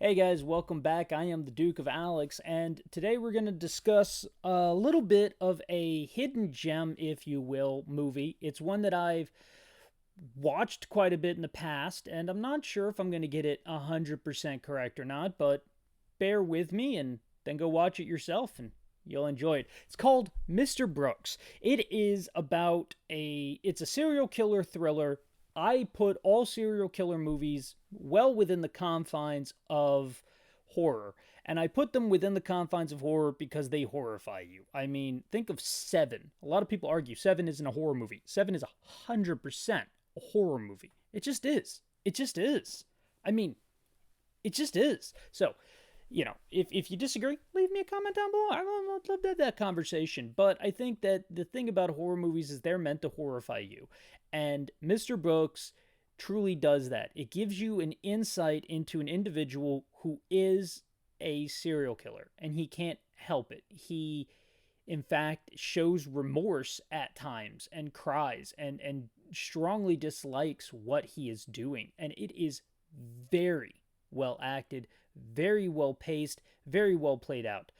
Hey guys, welcome back. I am the Duke of Alex, and today we're going to discuss a little bit of a hidden gem, if you will, movie. It's one that I've watched quite a bit in the past, and I'm not sure if I'm going to get it 100% correct or not, but bear with me and then go watch it yourself and you'll enjoy it. It's called Mr. Brooks. It's a serial killer thriller. I put all serial killer movies well within the confines of horror. And I put them within the confines of horror because they horrify you. I mean, think of Seven. A lot of people argue Seven isn't a horror movie. Seven is 100% a horror movie. It just is. It just is. I mean, it just is. So, if you disagree, leave me a comment down below. I would love to have that conversation. But I think that the thing about horror movies is they're meant to horrify you. And Mr. Brooks truly does that. It gives you an insight into an individual who is a serial killer, and he can't help it. He, in fact, shows remorse at times and cries and strongly dislikes what he is doing. And it is very well acted, very well paced, very well played out.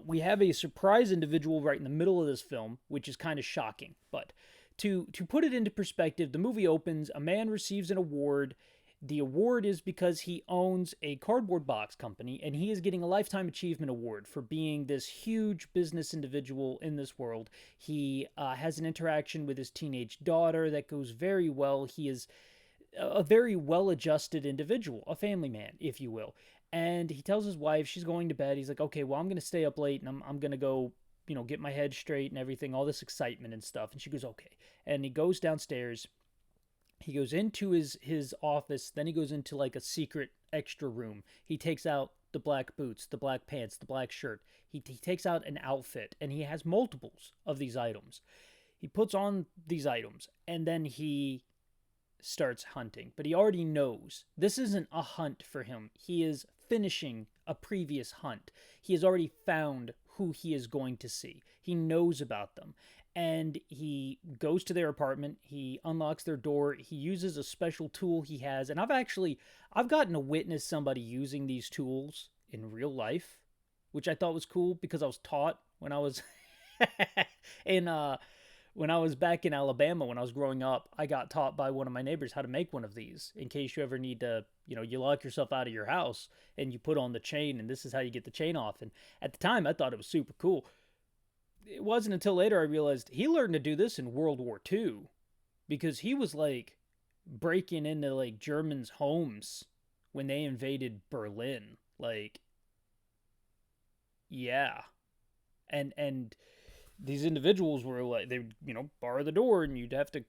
We have a surprise individual right in the middle of this film, which is kind of shocking. But to put it into perspective, the movie opens, a man receives an award. The award is because he owns a cardboard box company, and he is getting a Lifetime Achievement Award for being this huge business individual in this world. He has an interaction with his teenage daughter that goes very well. He is a very well-adjusted individual, a family man, if you will. And he tells his wife, she's going to bed. He's like, okay, well, I'm going to stay up late, and I'm going to go, get my head straight and everything, all this excitement and stuff. And she goes, okay. And he goes downstairs. He goes into his office. Then he goes into like a secret extra room. He takes out the black boots, the black pants, the black shirt. He takes out an outfit, and he has multiples of these items. He puts on these items, and then he starts hunting, but he already knows this isn't a hunt for him. He is finishing a previous hunt. He has already found who he is going to see. He knows about them. And he goes to their apartment. He unlocks their door. He uses a special tool he has. And I've gotten to witness somebody using these tools in real life, which I thought was cool because I was taught when I was in when I was back in Alabama, when I was growing up, I got taught by one of my neighbors how to make one of these in case you ever need to, you lock yourself out of your house and you put on the chain, and this is how you get the chain off. And at the time, I thought it was super cool. It wasn't until later I realized he learned to do this in World War II because he was like breaking into like Germans' homes when they invaded Berlin. Like, yeah. And these individuals were like, they would, bar the door and you'd have to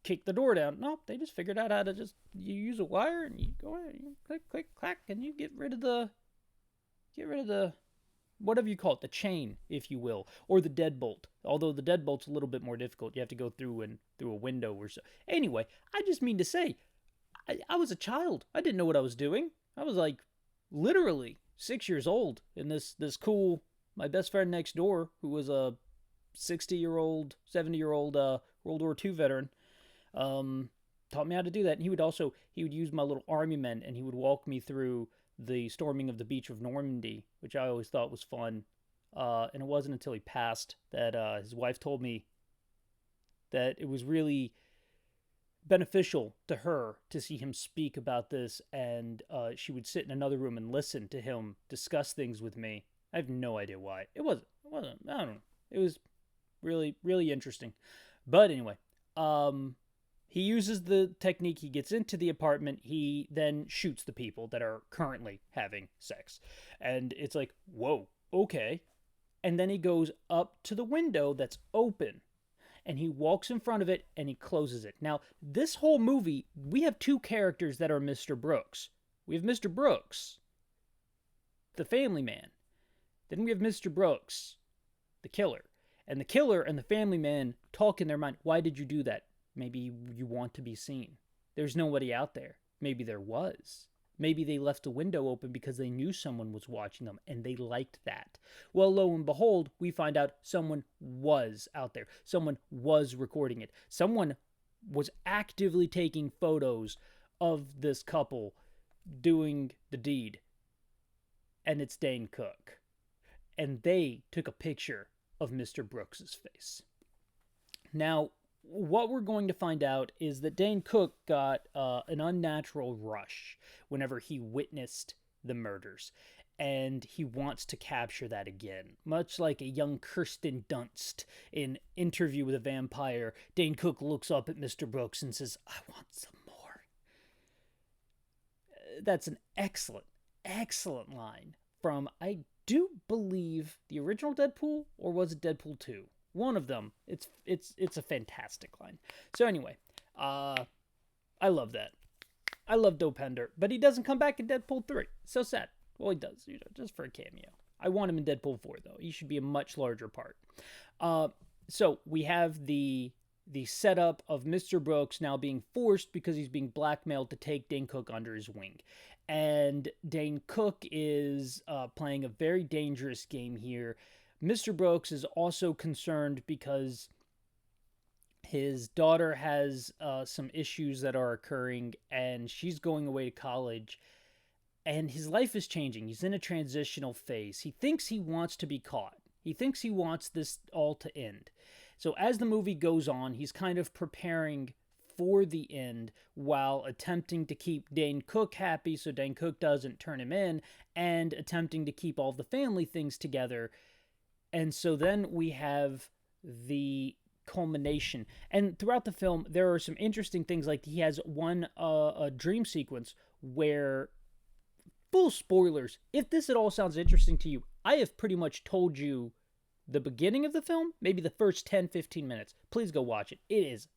kick the door down. No, they just figured out how to you use a wire and you go ahead, you click, click, clack, and you get rid of the, whatever you call it, the chain, if you will, or the deadbolt. Although the deadbolt's a little bit more difficult. You have to go through a window or so. Anyway, I just mean to say, I was a child. I didn't know what I was doing. I was like literally 6 years old, and this cool, my best friend next door, who was a 60-year-old, 70-year-old World War II veteran, taught me how to do that. And he would use my little army men, and he would walk me through the storming of the beach of Normandy, which I always thought was fun. And it wasn't until he passed that his wife told me that it was really beneficial to her to see him speak about this, and she would sit in another room and listen to him discuss things with me. I have no idea why. It wasn't, I don't know. It was really, really interesting. But anyway, he uses the technique. He gets into the apartment. He then shoots the people that are currently having sex. And it's like, whoa, okay. And then he goes up to the window that's open. And he walks in front of it and he closes it. Now, this whole movie, we have two characters that are Mr. Brooks. We have Mr. Brooks, the family man. Then we have Mr. Brooks, the killer. And the killer and the family man talk in their mind. Why did you do that? Maybe you want to be seen. There's nobody out there. Maybe there was. Maybe they left the window open because they knew someone was watching them and they liked that. Well, lo and behold, we find out someone was out there. Someone was recording it. Someone was actively taking photos of this couple doing the deed, and it's Dane Cook. And they took a picture of Mr. Brooks's face. Now, what we're going to find out is that Dane Cook got an unnatural rush whenever he witnessed the murders, and he wants to capture that again. Much like a young Kirsten Dunst in Interview with a Vampire, Dane Cook looks up at Mr. Brooks and says, "I want some more." That's an excellent, excellent line from, I do believe, the original Deadpool, or was it Deadpool 2? One of them. It's a fantastic line. So anyway, I love that. I love Dopender, but he doesn't come back in Deadpool 3. So sad. Well, he does, just for a cameo. I want him in Deadpool 4 though. He should be a much larger part. So we have the setup of Mr. Brooks now being forced because he's being blackmailed to take Dane Cook under his wing. And Dane Cook is playing a very dangerous game here. Mr. Brooks is also concerned because his daughter has some issues that are occurring, and she's going away to college, and his life is changing. He's in a transitional phase. He thinks he wants to be caught. He thinks he wants this all to end. So as the movie goes on, he's kind of preparing for the end while attempting to keep Dane Cook happy so Dane Cook doesn't turn him in, and attempting to keep all the family things together. And so then we have the culmination. And throughout the film, there are some interesting things. Like, he has a dream sequence where, full spoilers, if this at all sounds interesting to you, I have pretty much told you the beginning of the film, maybe the first 10-15 minutes. Please go watch it. It is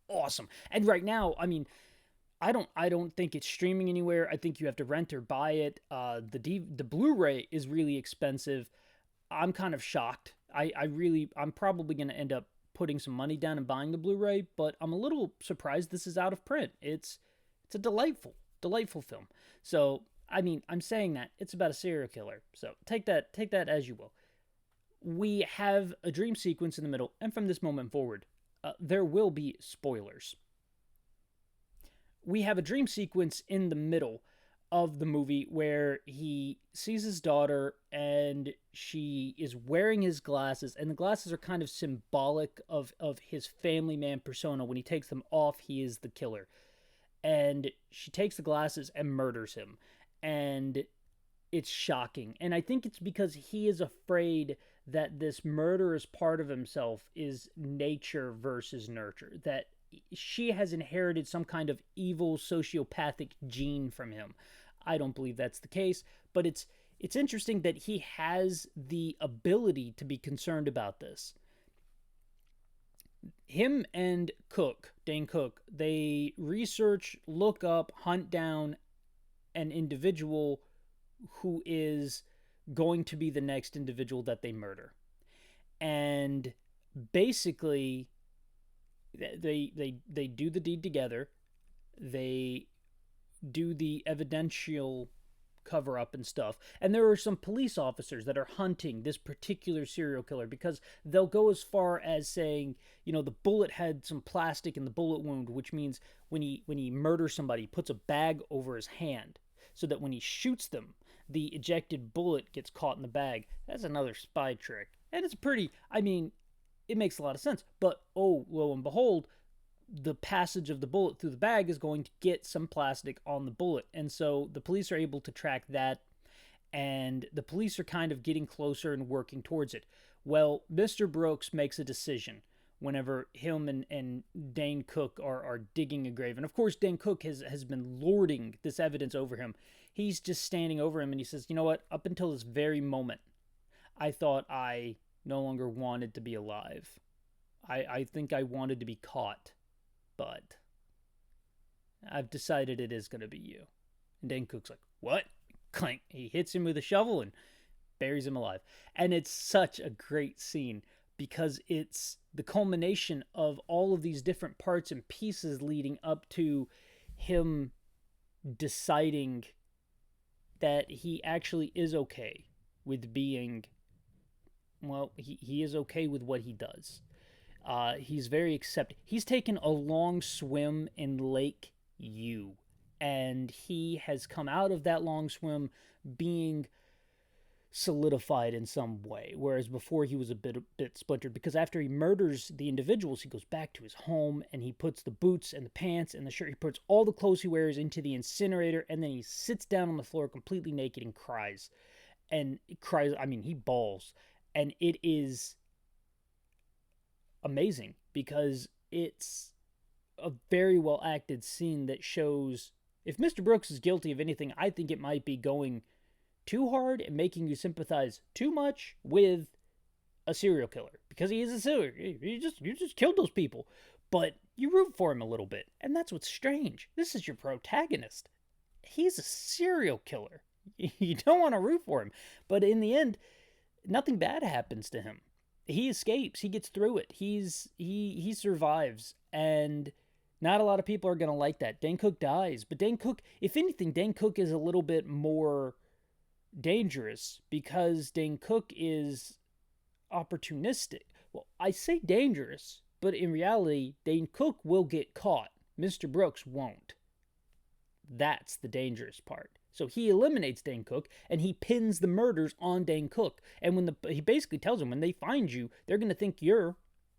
awesome. And right now, I mean, I don't think it's streaming anywhere. I think you have to rent or buy it. The Blu-ray is really expensive. I'm kind of shocked. I'm probably going to end up putting some money down and buying the Blu-ray, but I'm a little surprised this is out of print. It's a delightful film. So, I mean, I'm saying that it's about a serial killer. So take that as you will. We have a dream sequence in the middle, and from this moment forward, there will be spoilers. We have a dream sequence in the middle of the movie where he sees his daughter and she is wearing his glasses, and the glasses are kind of symbolic of his family man persona. When he takes them off, he is the killer. And she takes the glasses and murders him. And it's shocking. And I think it's because he is afraid that this murderous part of himself is nature versus nurture. That she has inherited some kind of evil sociopathic gene from him. I don't believe that's the case, but it's interesting that he has the ability to be concerned about this. Him and Dane Cook, they research, look up, hunt down an individual who is going to be the next individual that they murder. And basically, they do the deed together. They do the evidential cover up and stuff. And there are some police officers that are hunting this particular serial killer, because they'll go as far as saying, the bullet had some plastic in the bullet wound, which means when he murders somebody, he puts a bag over his hand so that when he shoots them, the ejected bullet gets caught in the bag. That's another spy trick. And it's it makes a lot of sense. But, oh, lo and behold, the passage of the bullet through the bag is going to get some plastic on the bullet. And so the police are able to track that, and the police are kind of getting closer and working towards it. Well, Mr. Brooks makes a decision whenever him and Dane Cook are digging a grave. And of course, Dane Cook has been lording this evidence over him. He's just standing over him, and he says, "You know what? Up until this very moment, I thought I no longer wanted to be alive. I think I wanted to be caught. But I've decided it is going to be you." And Dane Cook's like, "What?" Clank. He hits him with a shovel and buries him alive. And it's such a great scene because it's the culmination of all of these different parts and pieces leading up to him deciding that he actually is okay with being, he is okay with what he does. He's very accepting. He's taken a long swim in Lake U. and he has come out of that long swim being solidified in some way, whereas before he was a bit splintered, because after he murders the individuals, he goes back to his home and he puts the boots and the pants and the shirt, he puts all the clothes he wears into the incinerator, and then he sits down on the floor completely naked and cries. And he cries, I mean, he bawls. And it is amazing because it's a very well acted scene that shows, if Mr. Brooks is guilty of anything, I think it might be going too hard and making you sympathize too much with a serial killer, because he is a serial. You just killed those people, but you root for him a little bit, and that's what's strange. This is your protagonist. He's a serial killer. You don't want to root for him, but in the end, nothing bad happens to him. He escapes. He gets through it. He survives, and not a lot of people are gonna like that. Dane Cook dies, but Dane Cook, if anything, Dane Cook is a little bit more dangerous because Dane Cook is opportunistic. Well, I say dangerous, but in reality, Dane Cook will get caught. Mr. Brooks won't. That's the dangerous part. So he eliminates Dane Cook and he pins the murders on Dane Cook. And he basically tells him, when they find you, they're going to think you're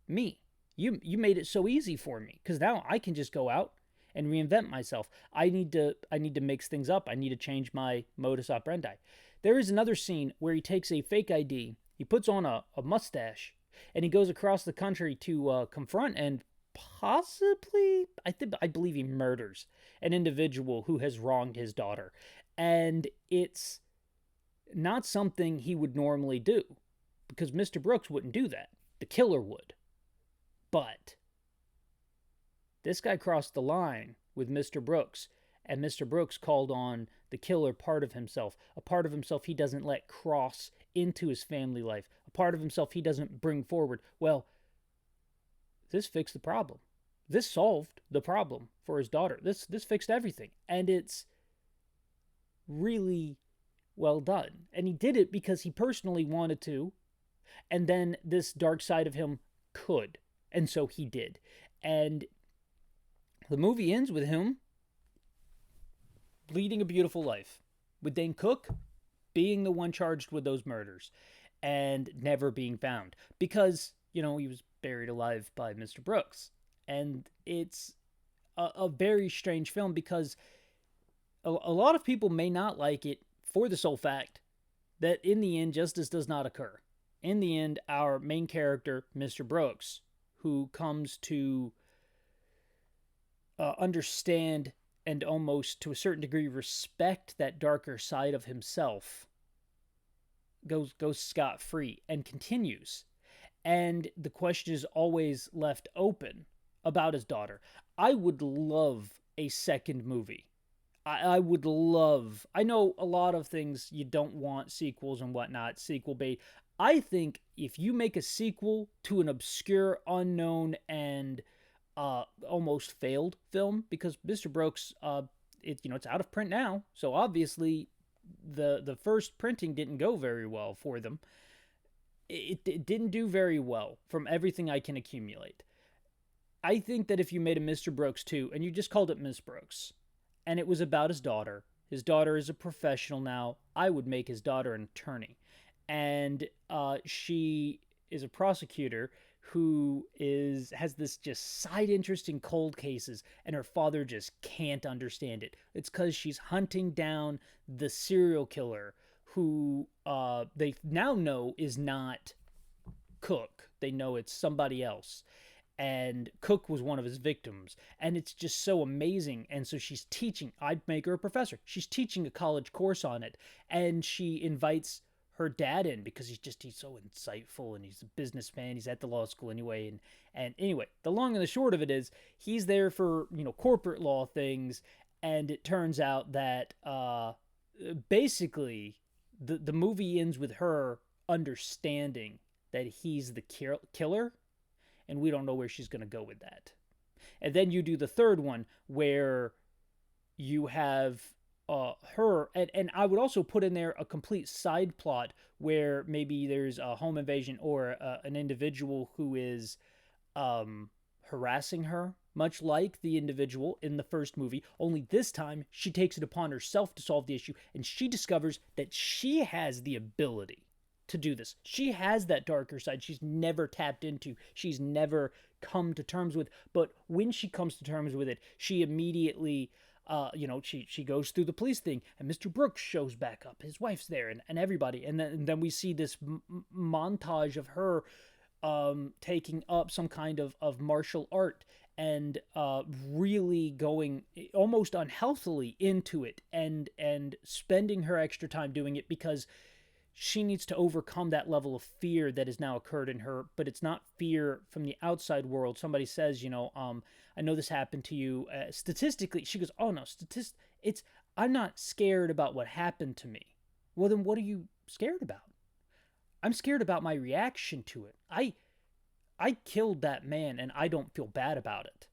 me. You made it so easy for me because now I can just go out and reinvent myself. I need to mix things up. I need to change my modus operandi. There is another scene where he takes a fake ID, he puts on a mustache, and he goes across the country to confront and possibly, I believe he murders an individual who has wronged his daughter. And it's not something he would normally do because Mr. Brooks wouldn't do that. The killer would. But this guy crossed the line with Mr. Brooks, and Mr. Brooks called on the killer part of himself, a part of himself he doesn't let cross into his family life, a part of himself he doesn't bring forward. Well, this fixed the problem. This solved the problem for his daughter. This fixed everything, and it's really well done. And he did it because he personally wanted to, and then this dark side of him could, and so he did. And the movie ends with him leading a beautiful life, with Dane Cook being the one charged with those murders and never being found because, he was buried alive by Mr. Brooks. And it's a very strange film because a lot of people may not like it for the sole fact that in the end, justice does not occur. In the end, our main character, Mr. Brooks, who comes to understand and almost to a certain degree respect that darker side of himself, goes scot-free and continues. And the question is always left open about his daughter. I would love a second movie. I would love, I know a lot of things you don't want sequels and whatnot, sequel bait. I think if you make a sequel to an obscure, unknown, and almost failed film, because Mr. Brooks, it's out of print now, so obviously the first printing didn't go very well for them. It didn't do very well from everything I can accumulate. I think that if you made a Mr. Brooks 2 and you just called it Miss Brooks, and it was about his daughter is a professional now, I would make his daughter an attorney. And she is a prosecutor who has this just side interest in cold cases, and her father just can't understand it. It's because she's hunting down the serial killer who they now know is not Cook. They know it's somebody else. And Cook was one of his victims. And it's just so amazing. And so she's teaching. I'd make her a professor. She's teaching a college course on it. And she invites her dad in because he's so insightful and he's a businessman. He's at the law school anyway. And anyway, the long and the short of it is he's there for, corporate law things. And it turns out that basically the movie ends with her understanding that he's the killer. And we don't know where she's going to go with that. And then you do the third one where you have her, and I would also put in there a complete side plot where maybe there's a home invasion or an individual who is harassing her much like the individual in the first movie, only this time she takes it upon herself to solve the issue, and she discovers that she has the ability to do this. She has that darker side she's never tapped into, she's never come to terms with. But when she comes to terms with it, she immediately, she goes through the police thing, and Mr. Brooks shows back up. His wife's there, and everybody, and then we see this montage of her taking up some kind of martial art, and really going almost unhealthily into it, and spending her extra time doing it because she needs to overcome that level of fear that has now occurred in her. But it's not fear from the outside world. Somebody says, I know this happened to you. Statistically, she goes, oh no, I'm not scared about what happened to me. Well, then what are you scared about? I'm scared about my reaction to it. I killed that man, and I don't feel bad about it.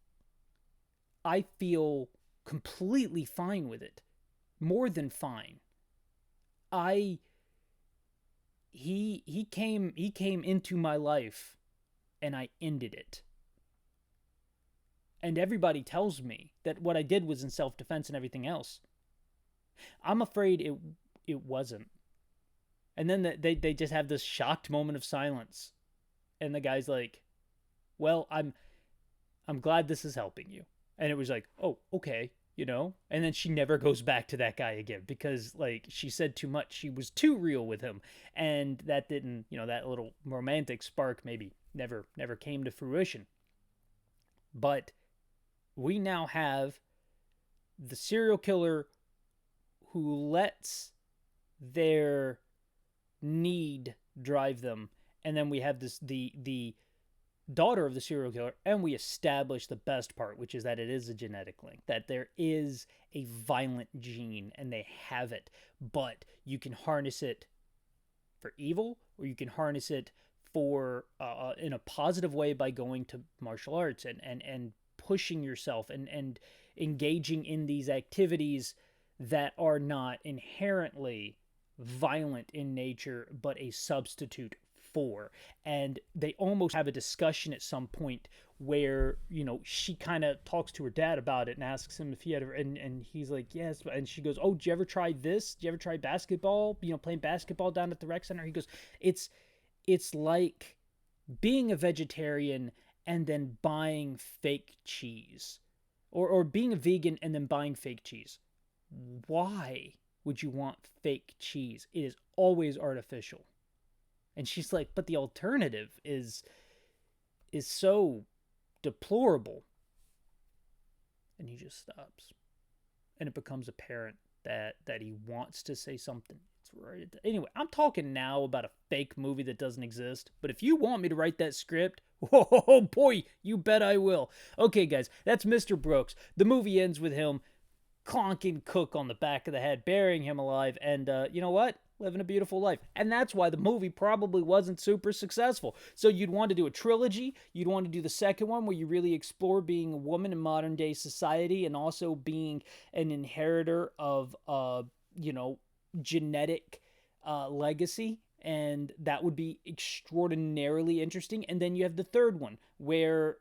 I feel completely fine with it. More than fine. He came into my life, and I ended it. And everybody tells me that what I did was in self-defense and everything else. I'm afraid it wasn't. And then they just have this shocked moment of silence. And the guy's like, well, I'm glad this is helping you. And it was like, oh, okay, And then she never goes back to that guy again because, like, she said too much. She was too real with him. And that didn't, that little romantic spark maybe never came to fruition. But we now have the serial killer who lets their need drive them, and then we have the daughter of the serial killer, and we establish the best part, which is that it is a genetic link, that there is a violent gene and they have it, but you can harness it for evil, or you can harness it for in a positive way by going to martial arts and pushing yourself and engaging in these activities that are not inherently violent in nature, but a substitute for. And they almost have a discussion at some point where, she kind of talks to her dad about it and asks him if he had ever, and he's like, yes. And she goes, oh, did you ever try this? Did you ever try basketball? Playing basketball down at the rec center? He goes, it's like being a vegetarian and then buying fake cheese, or being a vegan and then buying fake cheese. Why would you want fake cheese? It is always artificial. And she's like, but the alternative is so deplorable. And he just stops. And it becomes apparent that he wants to say something. It's right. Anyway, I'm talking now about a fake movie that doesn't exist. But if you want me to write that script, oh boy, you bet I will. Okay, guys, that's Mr. Brooks. The movie ends with him clonking Cook on the back of the head, burying him alive, and you know what? Living a beautiful life. And that's why the movie probably wasn't super successful. So you'd want to do a trilogy. You'd want to do the second one where you really explore being a woman in modern day society and also being an inheritor of, genetic legacy. And that would be extraordinarily interesting. And then you have the third one where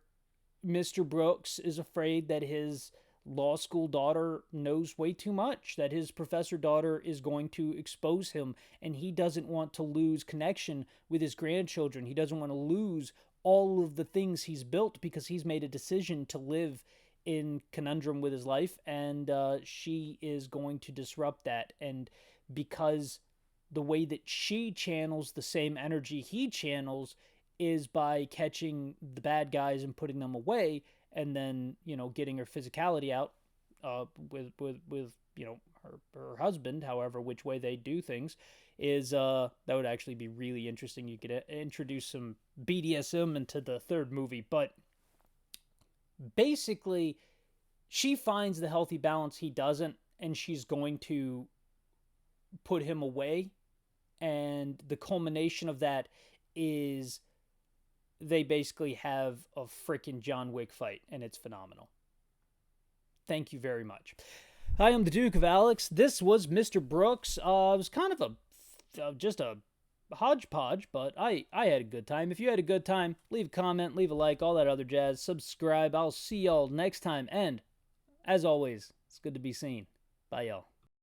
Mr. Brooks is afraid that his law school daughter knows way too much, that his professor daughter is going to expose him, and he doesn't want to lose connection with his grandchildren. He doesn't want to lose all of the things he's built because he's made a decision to live in conundrum with his life, and she is going to disrupt that. And because the way that she channels the same energy he channels is by catching the bad guys and putting them away, and then, getting her physicality out with her husband, however, which way they do things, is that would actually be really interesting. You could introduce some BDSM into the third movie. But basically, she finds the healthy balance, he doesn't, and she's going to put him away. And the culmination of that is they basically have a freaking John Wick fight, and it's phenomenal. Thank you very much. Hi, I'm the Duke of Alex. This was Mr. Brooks. It was kind of just a hodgepodge, but I had a good time. If you had a good time, leave a comment, leave a like, all that other jazz. Subscribe. I'll see y'all next time. And as always, it's good to be seen. Bye, y'all.